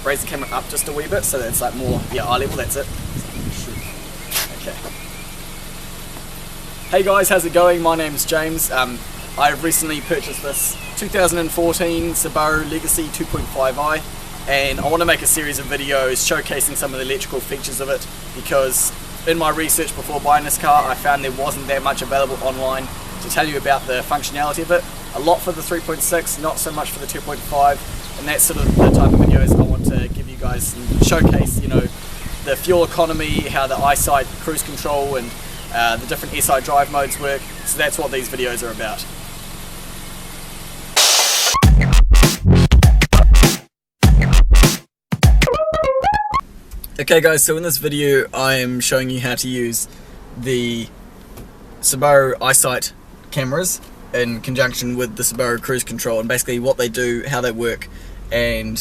Raise the camera up just a wee bit so that it's like more, yeah, eye level, that's it. Okay. Hey guys, how's it going? My name's James. I've recently purchased this 2014 Subaru Legacy 2.5i, and I want to make a series of videos showcasing some of the electrical features of it, because in my research before buying this car I found there wasn't that much available online to tell you about the functionality of it. A lot for the 3.6, not so much for the 2.5, and that's sort of the type of videos I want to give you guys and showcase, you know, the fuel economy, how the Isight cruise control and the different Isight drive modes work. So that's what these videos are about. Okay guys, so in this video I am showing you how to use the Subaru Isight cameras in conjunction with the Subaru cruise control, and basically what they do, how they work, and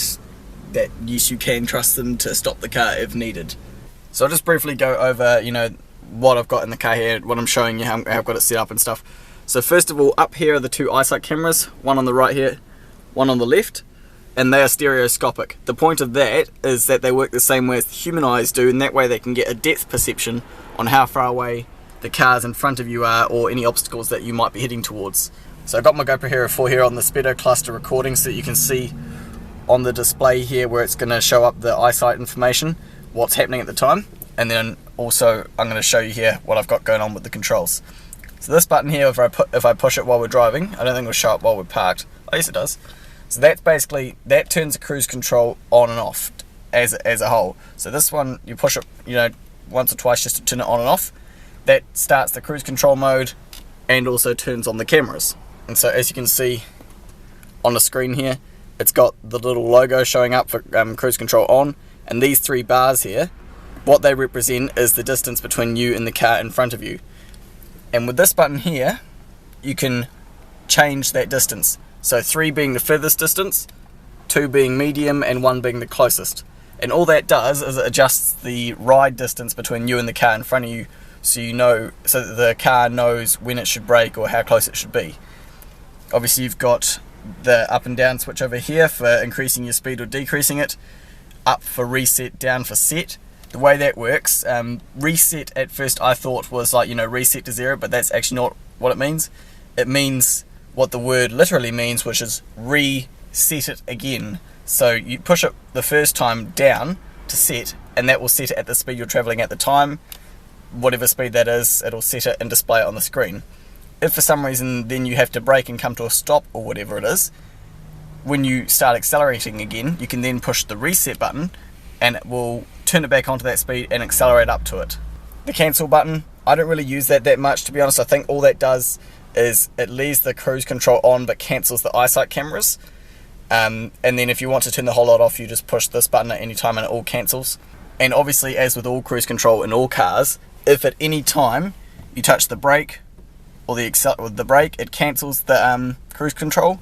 that yes, you can trust them to stop the car if needed. So I'll just briefly go over, you know, what I've got in the car here, what I'm showing you, how I've got it set up and stuff. So first of all, up here are the two Isight cameras, one on the right here, one on the left, and they are stereoscopic. The point of that is that they work the same way as the human eyes do, and that way they can get a depth perception on how far away the cars in front of you are, or any obstacles that you might be heading towards. So I've got my GoPro Hero 4 here on the speedo cluster recording, so that you can see on the display here where it's going to show up the Isight information, what's happening at the time, and then also I'm going to show you here what I've got going on with the controls. So this button here, if I push it while we're driving, I don't think it'll show up while we're parked. Oh yes, it does. So that's basically, that turns the cruise control on and off as a whole. So this one, you push it, you know, once or twice just to turn it on and off. That starts the cruise control mode and also turns on the cameras. And so as you can see on the screen here, it's got the little logo showing up for cruise control on, and these three bars here, what they represent is the distance between you and the car in front of you. And with this button here, you can change that distance. So 3 being the furthest distance, 2 being medium, and 1 being the closest. And all that does is it adjusts the ride distance between you and the car in front of you, so you know, so that the car knows when it should brake or how close it should be. Obviously you've got the up and down switch over here for increasing your speed or decreasing it, up for reset, down for set. The way that works, reset at first I thought was like, you know, reset to 0, but that's actually not what it means. It means what the word literally means, which is reset it again. So you push it the first time down to set, and that will set it at the speed you're traveling at the time. Whatever speed that is, it'll set it and display it on the screen. If for some reason then you have to brake and come to a stop or whatever it is, when you start accelerating again, you can then push the reset button and it will turn it back onto that speed and accelerate up to it. The cancel button, I don't really use that much, to be honest. I think all that does is it leaves the cruise control on but cancels the Isight cameras. And then if you want to turn the whole lot off, you just push this button at any time and it all cancels. And obviously, as with all cruise control in all cars, if at any time you touch the brake or the brake, it cancels the cruise control,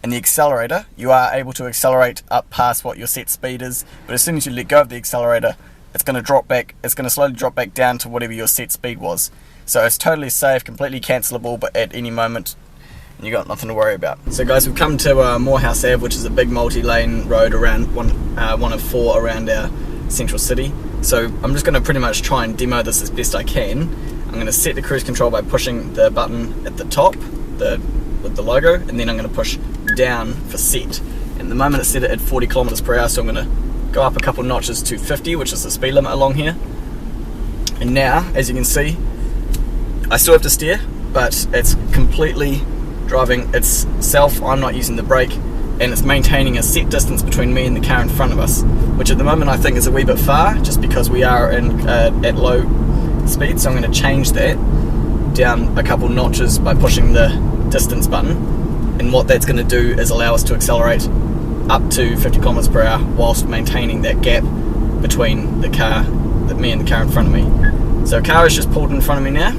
and the accelerator, you are able to accelerate up past what your set speed is, but as soon as you let go of the accelerator, it's going to drop back, it's going to slowly drop back down to whatever your set speed was. So it's totally safe, completely cancelable, but at any moment you got nothing to worry about. So guys, we've come to Morehouse Ave, which is a big multi-lane road around one of 4 around our central city. So I'm just going to pretty much try and demo this as best I can. I'm going to set the cruise control by pushing the button at the top with the logo, and then I'm going to push down for set. And the moment it's set it at 40 kilometers per hour, so I'm going to go up a couple notches to 50, which is the speed limit along here. And now, as you can see, I still have to steer, but it's completely driving itself. I'm not using the brake, and it's maintaining a set distance between me and the car in front of us, which at the moment I think is a wee bit far, just because we are at low speed. So I'm going to change that down a couple notches by pushing the distance button, and what that's going to do is allow us to accelerate up to 50 kilometers per hour whilst maintaining that gap between the car, me and the car in front of me. So a car is just pulled in front of me now,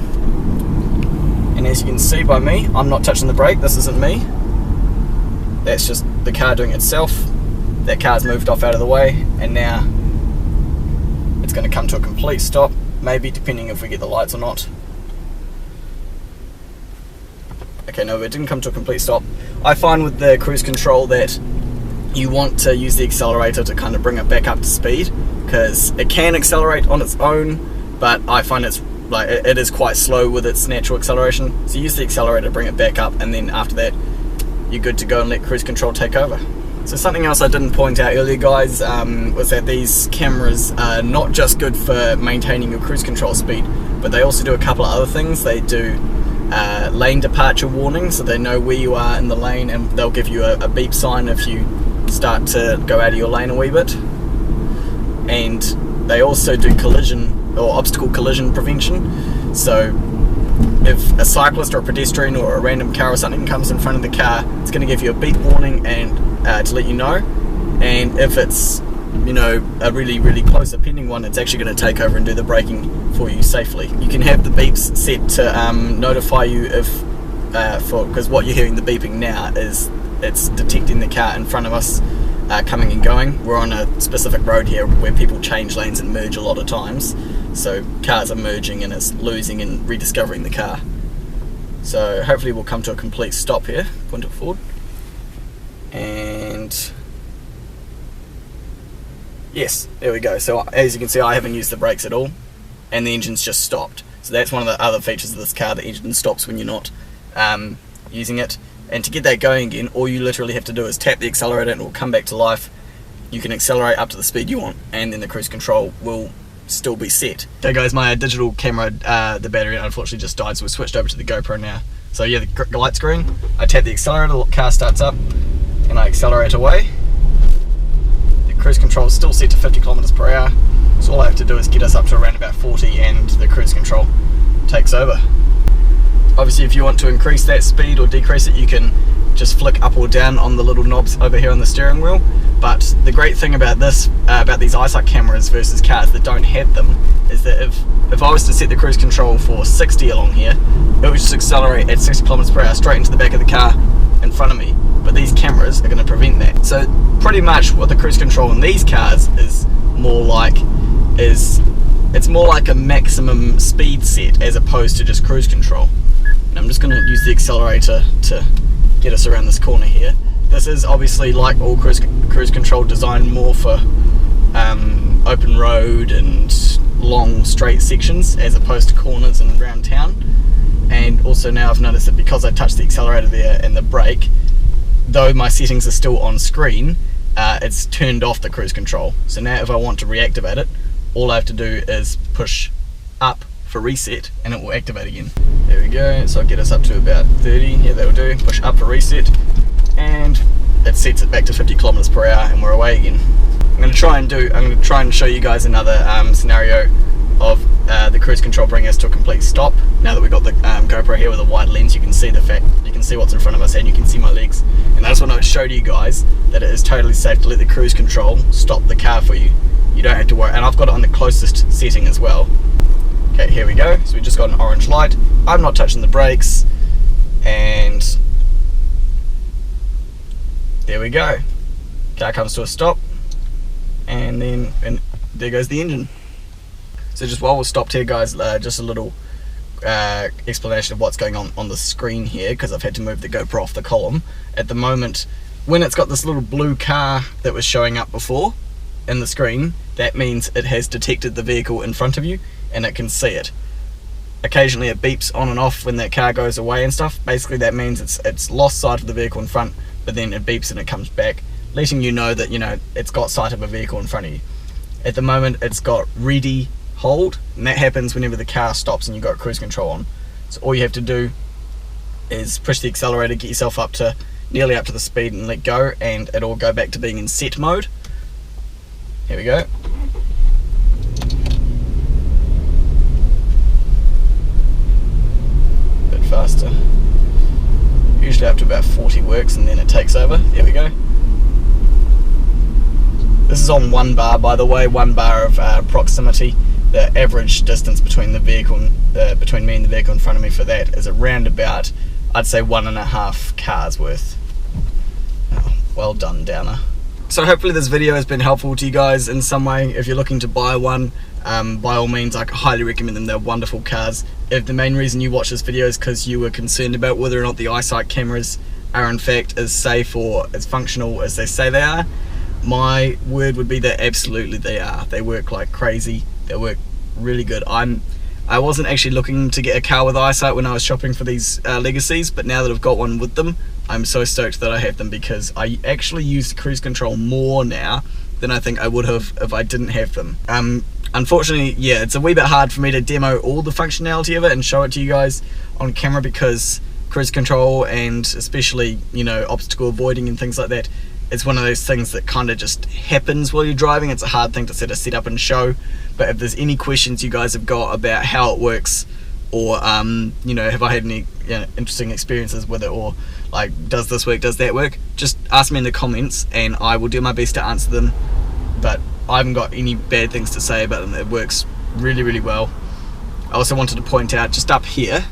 and as you can see by me, I'm not touching the brake. This isn't me, that's just the car doing it itself. That car's moved off out of the way, and now it's going to come to a complete stop, maybe, depending if we get the lights or not. Okay, no, it didn't come to a complete stop. I find with the cruise control that you want to use the accelerator to kind of bring it back up to speed, because it can accelerate on its own, but I find it is quite slow with its natural acceleration. So use the accelerator to bring it back up, and then after that you're good to go and let cruise control take over. So something else I didn't point out earlier, guys, was that these cameras are not just good for maintaining your cruise control speed, but they also do a couple of other things. They do lane departure warning, so they know where you are in the lane, and they'll give you a beep sign if you start to go out of your lane a wee bit. And they also do collision or obstacle collision prevention. So if a cyclist or a pedestrian or a random car or something comes in front of the car, it's going to give you a beep warning and to let you know. And if it's, you know, a really close pending one, it's actually going to take over and do the braking for you safely. You can have the beeps set to notify you if because what you're hearing the beeping now is it's detecting the car in front of us coming and going. We're on a specific road here where people change lanes and merge a lot of times, so cars are merging and it's losing and rediscovering the car. So hopefully we'll come to a complete stop here. Point it forward, and yes, there we go. So as you can see, I haven't used the brakes at all, and the engine's just stopped. So that's one of the other features of this car: the engine stops when you're not using it. And to get that going again, all you literally have to do is tap the accelerator and it will come back to life. You can accelerate up to the speed you want, and then the cruise control will still be set. Okay guys, my digital camera, the battery unfortunately just died, so we switched over to the GoPro now. So yeah, the light screen, I tap the accelerator, the car starts up, and I accelerate away. The cruise control is still set to 50 kilometers per hour, so all I have to do is get us up to around about 40 and the cruise control takes over. Obviously, if you want to increase that speed or decrease it, you can just flick up or down on the little knobs over here on the steering wheel. But the great thing about this, about these Isight cameras versus cars that don't have them, is that if I was to set the cruise control for 60 along here, it would just accelerate at 60 kilometers per hour straight into the back of the car in front of me. But these cameras are going to prevent that. So pretty much what the cruise control in these cars is more like it's more like a maximum speed set as opposed to just cruise control. And I'm just going to use the accelerator to get us around this corner here. This is obviously, like all cruise control, designed more for open road and long straight sections as opposed to corners and around town. And also now I've noticed that because I touched the accelerator there and the brake, though my settings are still on screen, it's turned off the cruise control. So now if I want to reactivate it, all I have to do is push up for reset and it will activate again. There we go, so I'll get us up to about 30, yeah, that'll do. Push up for reset and it sets it back to 50 kilometers per hour and we're away again. I'm going to try and show you guys another scenario of the cruise control bringing us to a complete stop. Now that we've got the GoPro here with a wide lens, you can see what's in front of us and you can see my legs. And I just want to show to you guys that it is totally safe to let the cruise control stop the car for you. You don't have to worry, and I've got it on the closest setting as well. Okay, here we go. So we just got an orange light. I'm not touching the brakes, and there we go. Car comes to a stop, and there goes the engine. So just while we're stopped here, guys, just a little explanation of what's going on the screen here, because I've had to move the GoPro off the column. At the moment, when it's got this little blue car that was showing up before in the screen, that means it has detected the vehicle in front of you and it can see it. Occasionally it beeps on and off when that car goes away and stuff. Basically that means it's lost sight of the vehicle in front, but then it beeps and it comes back, letting you know that, you know, it's got sight of a vehicle in front of you. At the moment it's got ready hold, and that happens whenever the car stops and you've got cruise control on. So all you have to do is push the accelerator, get yourself up to nearly up to the speed and let go, and it'll go back to being in set mode. Here we go. Bit faster. Usually up to about 40 works and then it takes over. There we go. This is on 1 bar, by the way, 1 bar of proximity. The average distance between the vehicle and, between me and the vehicle in front of me for that is around about, I'd say, 1.5 cars worth. Oh, well done, Downer. So hopefully this video has been helpful to you guys in some way. If you're looking to buy one, by all means, I highly recommend them. They're wonderful cars. If the main reason you watch this video is because you were concerned about whether or not the Isight cameras are in fact as safe or as functional as they say they are. My word would be that absolutely they are. They work like crazy. They work really good. I wasn't actually looking to get a car with Isight when I was shopping for these Legacies, but now that I've got one with them, I'm so stoked that I have them, because I actually use the cruise control more now than I think I would have if I didn't have them. Unfortunately, yeah, it's a wee bit hard for me to demo all the functionality of it and show it to you guys on camera, because cruise control, and especially, you know, obstacle avoiding and things like that, it's one of those things that kind of just happens while you're driving. It's a hard thing to sort of set up and show. But if there's any questions you guys have got about how it works, or you know, have I had any interesting experiences with it, or like, does this work, does that work, just ask me in the comments and I will do my best to answer them. But I haven't got any bad things to say about them. It works really, really well. I also wanted to point out, just up here,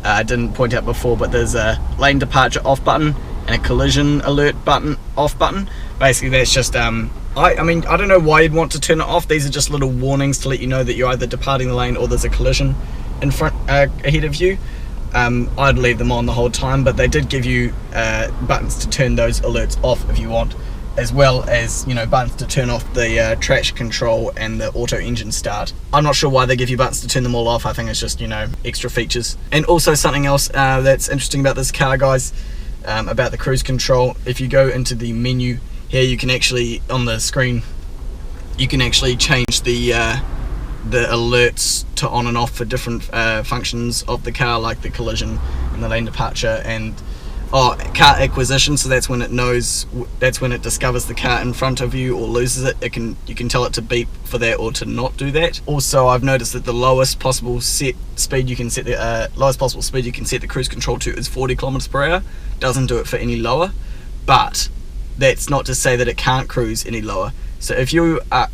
I didn't point out before, but there's a lane departure off button and a collision alert button off button. Basically that's just I mean, I don't know why you'd want to turn it off. These are just little warnings to let you know that you're either departing the lane or there's a collision in front ahead of you. I'd leave them on the whole time, but they did give you buttons to turn those alerts off if you want, as well as, you know, buttons to turn off the traction control and the auto engine start. I'm not sure why they give you buttons to turn them all off. I think it's just, you know, extra features. And also something else that's interesting about this car, guys, about the cruise control, if you go into the menu here, you can actually, on the screen, you can actually change the alerts to on and off for different functions of the car, like the collision and the lane departure, and car acquisition. So that's when it knows, that's when it discovers the car in front of you or loses it. You can tell it to beep for that or to not do that. Also, I've noticed that the lowest possible speed you can set the cruise control to is 40 kilometers per hour. Doesn't do it for any lower, but that's not to say that it can't cruise any lower. So if you are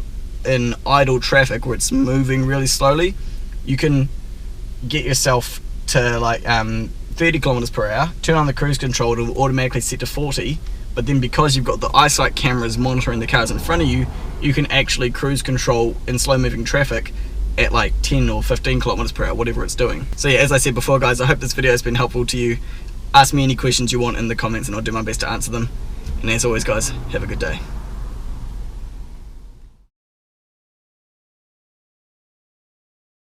in idle traffic where it's moving really slowly, you can get yourself to like 30 kilometers per hour, turn on the cruise control, it will automatically set to 40, but then because you've got the Isight cameras monitoring the cars in front of you, you can actually cruise control in slow moving traffic at like 10 or 15 kilometers per hour, whatever it's doing. So yeah, as I said before, guys, I hope this video has been helpful to you. Ask me any questions you want in the comments and I'll do my best to answer them. And as always, guys, have a good day.